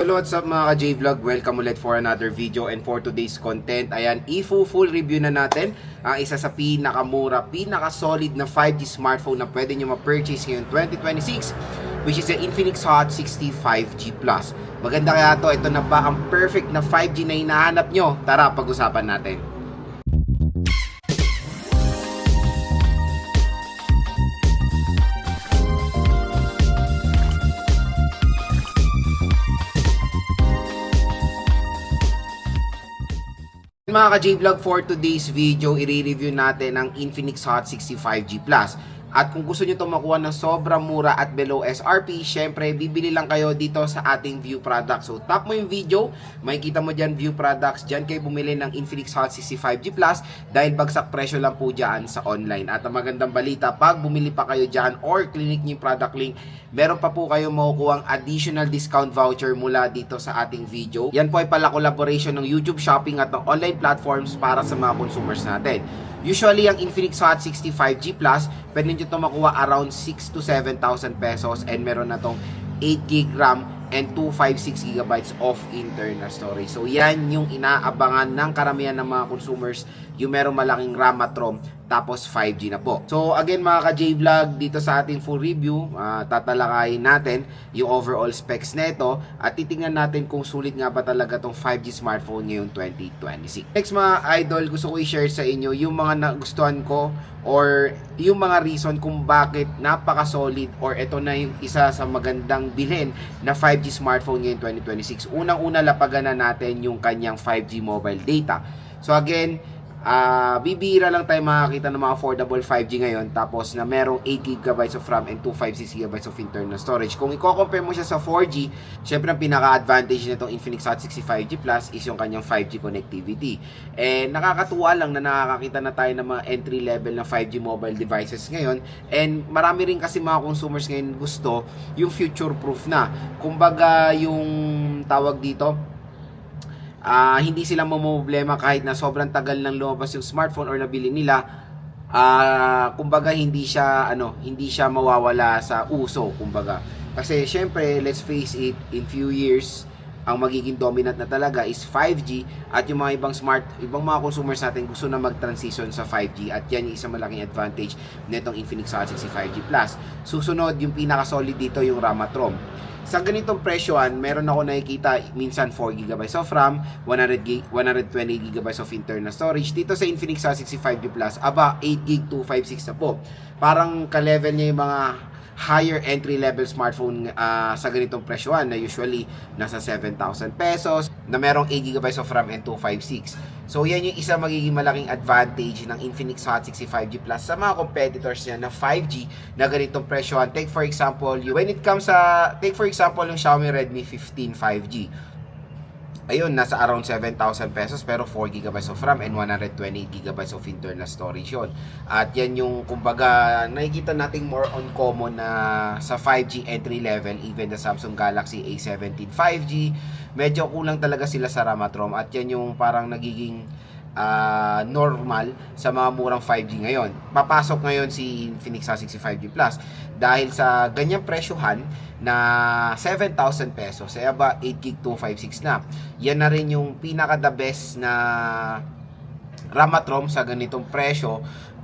Hello, what's up mga ka-J-Vlog? Welcome ulit for another video and for today's content. Ayan, full review na natin ang isa sa pinakamura, pinaka-solid na 5G smartphone na pwede nyo ma-purchase ngayon 2026, which is the Infinix Hot 60 5G Plus. Maganda kaya to, ito na ba ang perfect na 5G na hinahanap nyo? Tara, pag-usapan natin. Mga ka-J-Vlog, for today's video, i-review natin ang Infinix Hot 60 5G Plus. At kung gusto nyo itong makuha ng sobrang mura at below SRP, syempre, bibili lang kayo dito sa ating view products. So, tap mo yung video, makikita mo dyan view products, dyan kayo bumili ng Infinix Hot 60 5G Plus dahil bagsak presyo lang po dyan sa online. At ang magandang balita, pag bumili pa kayo dyan or clinic nyo yung product link, meron pa po kayo makukuhang additional discount voucher mula dito sa ating video. Yan po ay pala collaboration ng YouTube Shopping at ng online platforms para sa mga consumers natin. Usually, ang Infinix Hot 60 5G Plus, pwede nyo ito makuha around 6,000 to 7,000 pesos and meron na itong 8GB RAM and 256GB of internal storage. So, yan yung inaabangan ng karamihan ng mga consumers, yung merong malaking RAM at ROM, tapos 5G na po. So, again mga ka-J-Vlog, dito sa ating full review, tatalakayin natin yung overall specs nito at titingnan natin kung sulit nga ba talaga tong 5G smartphone ngayong 2026. Next mga idol, gusto ko i-share sa inyo yung mga nagustuhan ko or yung mga reason kung bakit napaka-solid or ito na yung isa sa magandang bilhin na 5G smartphone ngayong 2026. Unang-una, lapaganan natin yung kanyang 5G mobile data. So again, bibira lang tayo makakita ng mga affordable 5G ngayon tapos na merong 8GB of RAM and 256GB of internal storage. Kung i-compare mo siya sa 4G, syempre ang pinaka-advantage nitong Infinix Hot 60 5G Plus is yung kanyang 5G connectivity. And nakakatuwa lang na nakakakita na tayo ng mga entry level na 5G mobile devices ngayon, and marami rin kasi mga consumers ngayon gusto yung future proof na. Kumbaga yung tawag dito, hindi sila mamumblema kahit na sobrang tagal nang lumabas yung smartphone or nabili nila. Kumbaga hindi siya mawawala sa uso, kumbaga. Kasi syempre, let's face it, in few years ang magiging dominant na talaga is 5G at yung mga ibang mga consumers natin gusto na mag-transition sa 5G at yan yung isang malaking advantage nitong Infinix Hot 60 5G Plus. Susunod, yung pinaka-solid dito yung RAM at ROM. Sa ganitong presyoan, meron ako nakikita minsan 4GB of RAM, 120GB of internal storage. Dito sa Infinix Hot 60 5G Plus, 8GB 256 na po. Parang ka-level niya yung mga higher entry level smartphone sa ganitong presyoan na usually nasa 7,000 pesos na merong 8GB of RAM and 256. So yan yung isa magiging malaking advantage ng Infinix Hot 60 5G Plus sa mga competitors niya na 5G na ganitong presyoan. Take for example yung Xiaomi Redmi 15 5G. Ayun, nasa around 7,000 pesos pero 4GB of RAM and 128GB of internal storage yun. At yan yung kumbaga nakikita nating more on common na sa 5G entry level, even the Samsung Galaxy A17 5G. Medyo kulang talaga sila sa RAM at ROM at yan yung parang nagiging normal sa mga murang 5G ngayon. Papasok ngayon si Infinix Hot 60 5G Plus dahil sa ganyang presyohan na 7,000 pesos ay 8GB 256 na. Yan na rin yung pinaka the best na RAM at ROM sa ganitong presyo.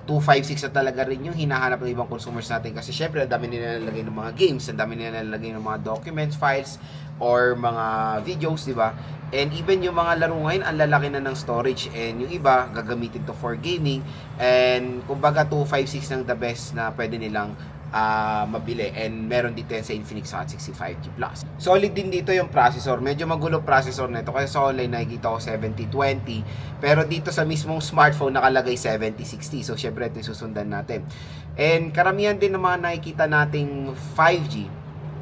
256 na talaga rin yung hinahanap ng ibang consumers natin kasi syempre ang dami nila nalalagay ng mga games, ang dami nila nalalagay ng mga documents, files, or mga videos, di ba? And even yung mga laro ngayon, ang lalaki na ng storage, and yung iba gagamitin to for gaming, and kumbaga 256 ng the best na pwede nilang mabili, and meron dito yan sa Infinix Hot 60 5G Plus. Solid din dito yung processor, medyo magulo processor nito kasi sa online nakikita ko 7020 pero dito sa mismong smartphone nakalagay 7060, so syempre ito yung susundan natin. And karamihan din ng mga nakikita nating 5G,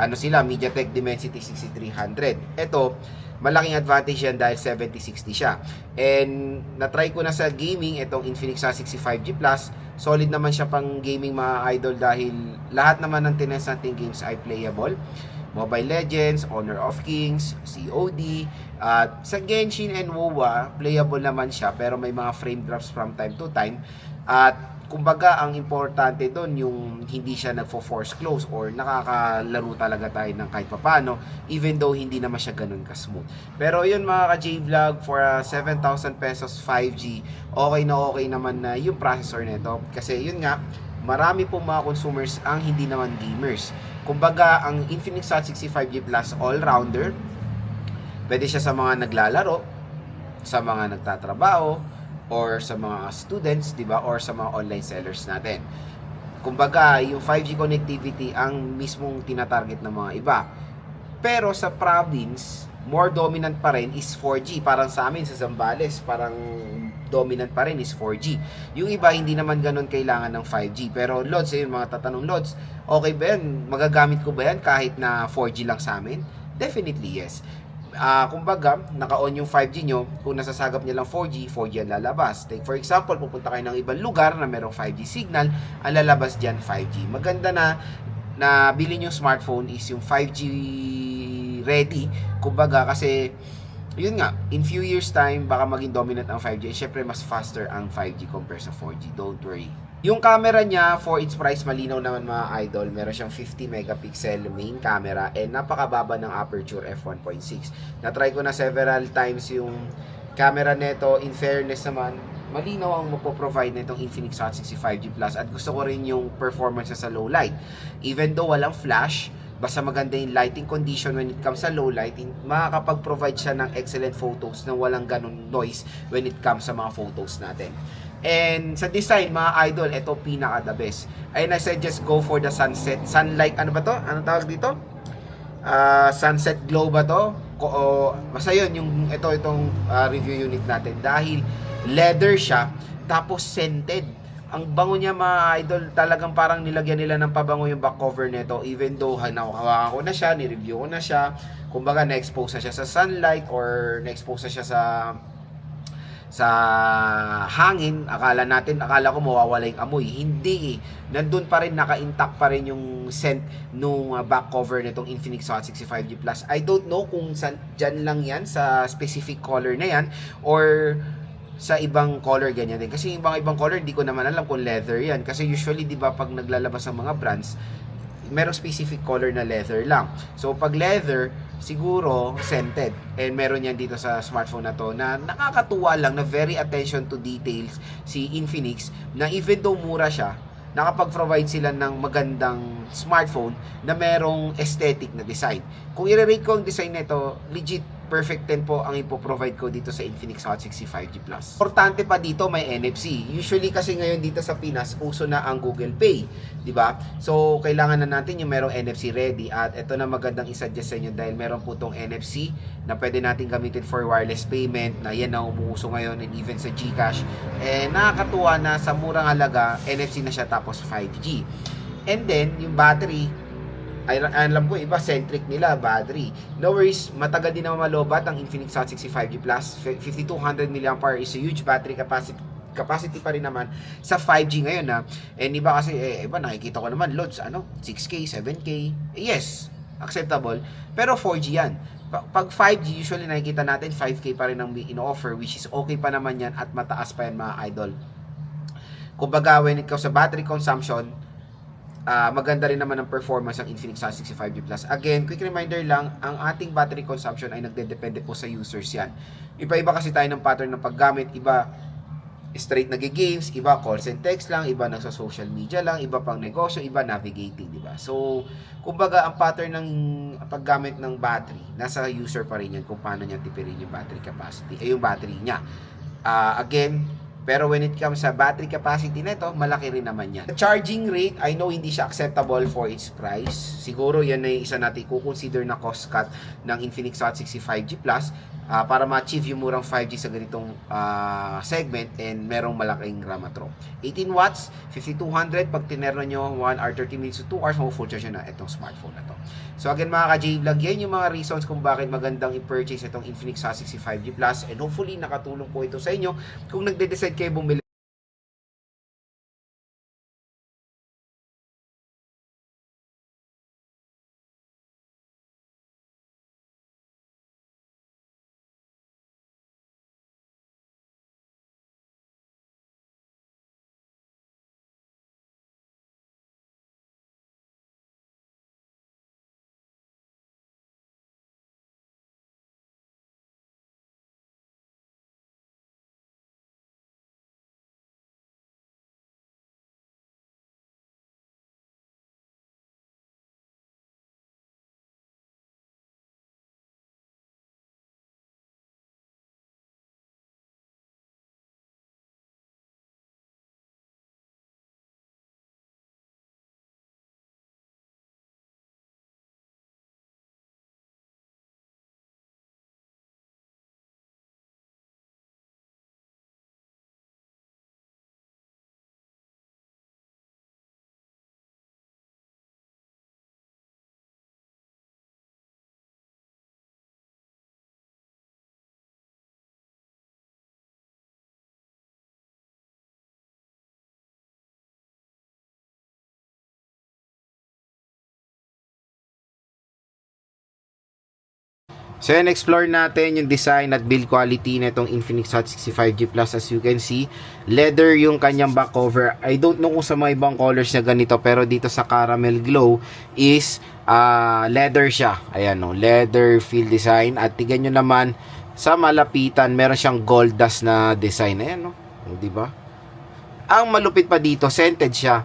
MediaTek Dimensity 6300. Ito, malaking advantage yan dahil 7060 siya. And na-try ko na sa gaming itong Infinix Hot 60 5G Plus. Solid naman siya pang gaming mga idol dahil lahat naman ng tinest nating games ay playable. Mobile Legends, Honor of Kings, COD, at sa Genshin and WoW, playable naman siya pero may mga frame drops from time to time. At Kumbaga, ang importante doon yung hindi siya nagfo-force close or nakakalaro talaga tayo ng kahit papano, even though hindi naman siya ganun ka-smooth. Pero yun mga ka-J-Vlog, for 7,000 pesos 5G, okay naman na yung processor nito. Kasi yun nga, marami pong mga consumers ang hindi naman gamers. Kumbaga, ang Infinix Hot 65G Plus all-rounder, pwede siya sa mga naglalaro, sa mga nagtatrabaho, or sa mga students, di ba? Or sa mga online sellers natin. Kumbaga, yung 5G connectivity ang mismong tinatarget ng mga iba. Pero sa province, more dominant pa rin is 4G. Parang sa amin sa Zambales, parang dominant pa rin is 4G. Yung iba, hindi naman ganun kailangan ng 5G. Pero Lods, yung mga tatanong Lods, okay ba yan? Magagamit ko ba yan kahit na 4G lang sa amin? Definitely yes. Kumbaga, naka-on yung 5G nyo, kung nasasagap niya lang 4G, 4G ang lalabas. Take for example, pupunta kayo ng ibang lugar na merong 5G signal, ang lalabas dyan 5G. Maganda na bilhin yung smartphone is yung 5G ready. Kumbaga, kasi yun nga, in few years time, baka maging dominant ang 5G. Syempre, mas faster ang 5G compare sa 4G. Don't worry. Yung camera niya, for its price, malinaw naman mga idol. Meron siyang 50 megapixel main camera and napakababa ng aperture f1.6. Na-try ko na several times yung camera neto. In fairness naman, malinaw ang magpo-provide nitong Infinix Hot 65G Plus at gusto ko rin yung performance sa low light. Even though walang flash, basta maganda yung lighting condition when it comes sa low light, makakapag-provide siya ng excellent photos na walang ganun noise when it comes sa mga photos natin. And sa design, mga idol, ito pinaka the best. Ayun, I suggest go for the sunlight, ano ba to? Anong tawag dito? Sunset glow ba to? Basta yun, itong review unit natin. Dahil leather siya, tapos scented. Ang bango niya mga idol, talagang parang nilagyan nila ng pabango yung back cover nito. Even though hawakan ko na siya, ni-review ko na siya. Kumbaga, na-expose na siya sa sunlight or na-expose na siya sa hangin, akala ko mawawala yung amoy. Hindi eh. Nandun pa rin, naka-intact pa rin yung scent nung back cover nitong Infinix Hot 65G Plus. I don't know kung dyan lang yan sa specific color na yan or sa ibang color ganyan din. Kasi yung ibang color, di ko naman alam kung leather yan. Kasi usually, di ba, pag naglalabas ang mga brands, merong specific color na leather lang. So, pag leather, siguro scented. And meron yan dito sa smartphone na to na nakakatuwa lang, na very attention to details si Infinix, na even though mura siya, nakapag-provide sila ng magandang smartphone na merong aesthetic na design. Kung i-rate ko ang design nito, legit perfect 10 po ang ipoprovide ko dito sa Infinix Hot 65G Plus. Importante pa dito, may NFC. Usually kasi ngayon dito sa Pinas, uso na ang Google Pay, di ba? So, kailangan na natin yung merong NFC ready, at ito na magandang isuggest sa inyo dahil meron po tong NFC na pwede natin gamitin for wireless payment, na yan ang umuuso ngayon, and even sa GCash. Nakakatuwa na sa murang halaga, NFC na siya tapos 5G. And then, yung battery, alam ko, iba centric nila battery. No worries, matagal din naman malobat ang Infinix Hot 65G Plus. 5200 mAh is a huge battery capacity pa rin naman sa 5G ngayon na. And iba kasi, iba nakikita ko naman loads, 6K, 7K. Yes, acceptable. Pero 4G yan. Pag 5G, usually nakikita natin 5K pa rin ang ino-offer, which is okay pa naman yan at mataas pa yan mga idol. Kumbaga, when it comes sa battery consumption, maganda rin naman ang performance ng Infinix Hot 65G Plus. Again, quick reminder lang, ang ating battery consumption ay nagdedepende po sa users yan. Iba-iba kasi tayo ng pattern ng paggamit. Iba straight nag-games, iba calls and text lang, iba nasa social media lang, iba pang negosyo, iba navigating, di ba? So, kumbaga, ang pattern ng paggamit ng battery, nasa user pa rin yan kung paano niya tipirin yung battery capacity, yung battery niya. Again, pero when it comes sa battery capacity nito, malaki rin naman yan. The charging rate, I know hindi siya acceptable for its price. Siguro yan ay isa natin kukonsider na cost cut ng Infinix Hot 65G Plus para ma-achieve yung murang 5G sa ganitong segment and merong malaking RAM at ROM. 18 watts, 5200, pag tinerno nyo 1 hour 30 minutes to 2 hours, full charge na itong smartphone na to. So again mga ka-J-Vlog, yan yung mga reasons kung bakit magandang i-purchase itong Infinix Hot 65G Plus, and hopefully nakatulong po ito sa inyo kung nagde-decide kayo bumili So yan, explore natin yung design at build quality na itong Infinix Hot 65G Plus. As you can see, leather yung kanyang back cover. I don't know kung sa mga ibang colors na ganito, pero dito sa Caramel Glow is leather siya. Ayan, no, leather feel design. At tignan nyo naman, sa malapitan, meron siyang gold dust na design. Ayan, no, di ba? Ang malupit pa dito, scented siya.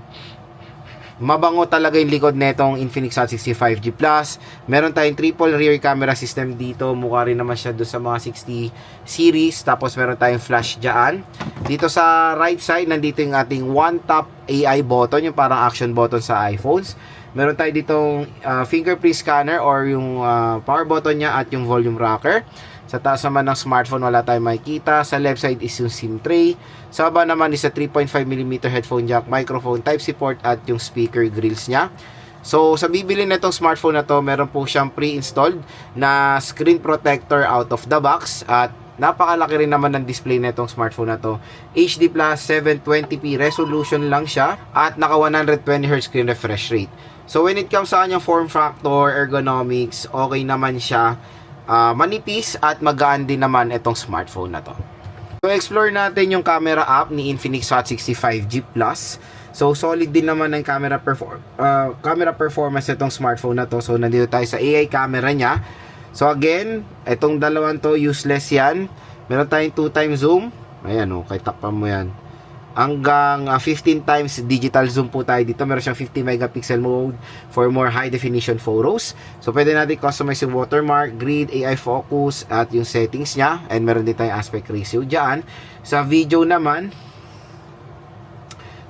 Mabango talaga yung likod netong Infinix Hot 65G Plus. Meron tayong triple rear camera system dito. Mukha rin naman siya doon sa mga 60 series. Tapos meron tayong flash dyan. Dito sa right side, nandito yung ating one tap AI button, yung parang action button sa iPhones. Meron tayo ditong fingerprint scanner or yung power button niya at yung volume rocker. Sa taas naman ng smartphone, wala tayong makikita. Sa left side is yung SIM tray. Sa baba naman is a 3.5mm headphone jack, microphone, Type-C port at yung speaker grills niya. So, sa bibili na itong smartphone na to, meron po siyang pre-installed na screen protector out of the box. At napakalaki rin naman ng display na itong smartphone na to. HD Plus 720p resolution lang siya at naka 120Hz screen refresh rate. So, when it comes sa kanyang form factor, ergonomics, okay naman siya. Manipis at magaan din naman itong smartphone na to. So explore natin yung camera app ni Infinix Hot 65G Plus. So solid din naman ang camera performance itong smartphone na to. So nandito tayo sa AI camera niya. So again, itong dalawang to useless yan. Meron tayong 2x zoom. Ayan o, kahit takpan mo yan. Hanggang 15 times digital zoom po tayo dito. Meron siyang 50 megapixel mode for more high definition photos. So pwede natin customize yung watermark, grid, AI focus at yung settings niya. And meron din tayong aspect ratio dyan. Sa video naman,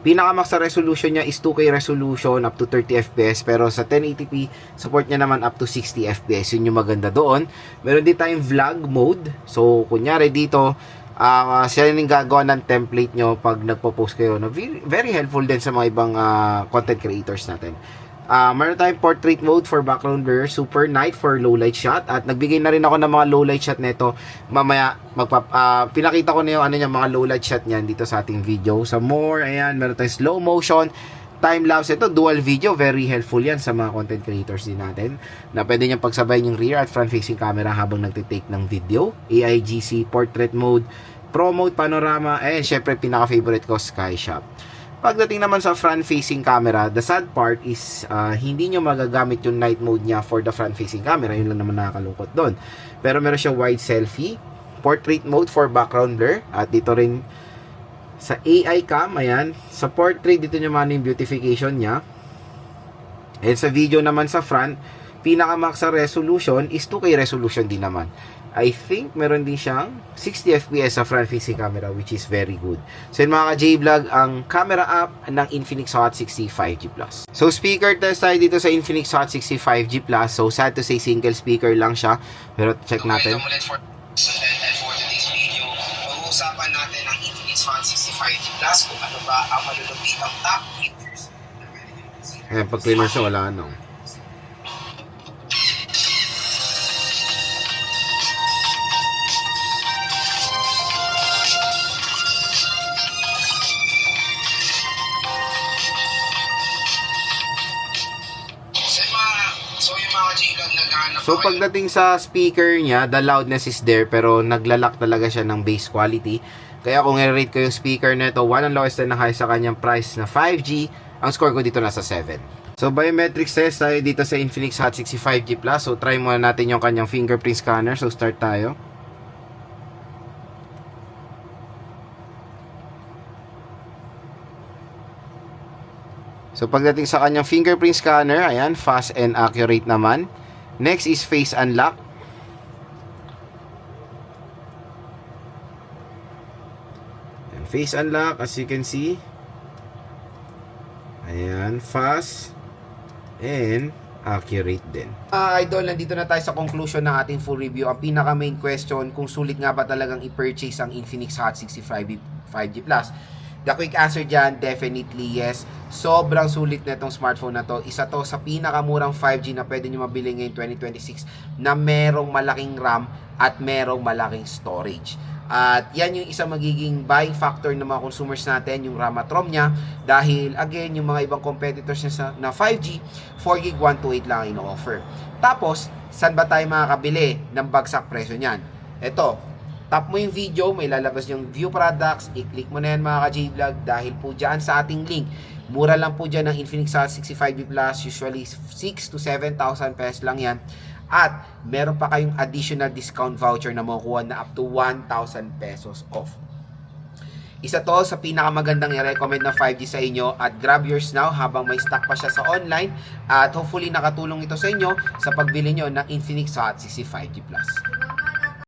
pinakamax sa resolution niya is 2K resolution up to 30 FPS. Pero sa 1080p, support niya naman up to 60 FPS. Yun yung maganda doon. Meron din tayong vlog mode. So kunyari dito, siya yung gagawa ng template nyo pag nagpo-post kayo, no? Very helpful din sa mga ibang content creators natin. Meron tayong portrait mode for background blur, super night for low light shot, at nagbigay na rin ako ng mga low light shot nito. Mamaya pinakita ko na yung mga low light shot niyan dito sa ating video. Sa more, ayan, meron tayong slow motion, time lapse. Ito dual video, very helpful yan sa mga content creators din natin, na pwede niyang pagsabayin yung rear at front facing camera habang nagtitake ng video. AIGC, portrait mode, pro mode, panorama, and syempre pinaka favorite ko, sky shot. Pagdating naman sa front facing camera, the sad part is hindi nyo magagamit yung night mode niya for the front facing camera. Yun lang naman nakakalungkot doon. Pero meron siyang wide selfie, portrait mode for background blur, at dito rin sa AI cam, ayan, sa portrait, dito nyo man yung beautification niya. And sa video naman sa front, pinakamax sa resolution is 2K resolution din naman. I think meron din siyang 60 FPS sa front facing camera, which is very good. So yun mga ka-J-Vlog, ang camera app ng Infinix Hot 65G Plus. So speaker test tayo dito sa Infinix Hot 65G Plus. So sad to say, single speaker lang siya. Pero check natin. Pag-uusapan natin ang Infinix Hot 65G Plus, kung ano ba ang malulupit ng top features. Ayan, pag cleaners na wala ano. So pagdating sa speaker niya, the loudness is there, pero naglalak talaga siya ng bass quality. Kaya kung i-rate ko yung speaker na ito, 1 ang lowest and high sa kanyang price na 5G, ang score ko dito nasa 7. So biometrics test tayo dito sa Infinix Hot 65G Plus. So try muna natin yung kanyang fingerprint scanner. So start tayo. So pagdating sa kanyang fingerprint scanner, ayan, fast and accurate naman. Next is face unlock. And face unlock, as you can see. Ayan, fast and accurate din. Idol, nandito na tayo sa conclusion ng ating full review. Ang pinaka main question, kung sulit nga ba talagang i-purchase ang Infinix Hot 65G Plus. The quick answer dyan, definitely yes. Sobrang sulit na itong smartphone na to. Isa to sa pinakamurang 5G na pwede nyo mabili ngayon 2026 na merong malaking RAM at merong malaking storage. At yan yung isang magiging buying factor ng mga consumers natin, yung RAM at ROM niya. Dahil again, yung mga ibang competitors niya na 5G, 4GB 128 lang ang ino-offer. Tapos, saan ba tayo makakabili ng bagsak presyo niyan? Ito, tap mo yung video, may lalabas yung view products, i-click mo na yan mga ka-J-Vlog dahil po dyan sa ating link. Mura lang po dyan ng Infinix Hot 65GB Plus, usually 6,000 to 7,000 pesos lang yan. At meron pa kayong additional discount voucher na makukuha na up to 1,000 pesos off. Isa to sa pinakamagandang i-recommend na 5G sa inyo at grab yours now habang may stock pa siya sa online at hopefully nakatulong ito sa inyo sa pagbili nyo ng Infinix Hot 65G Plus.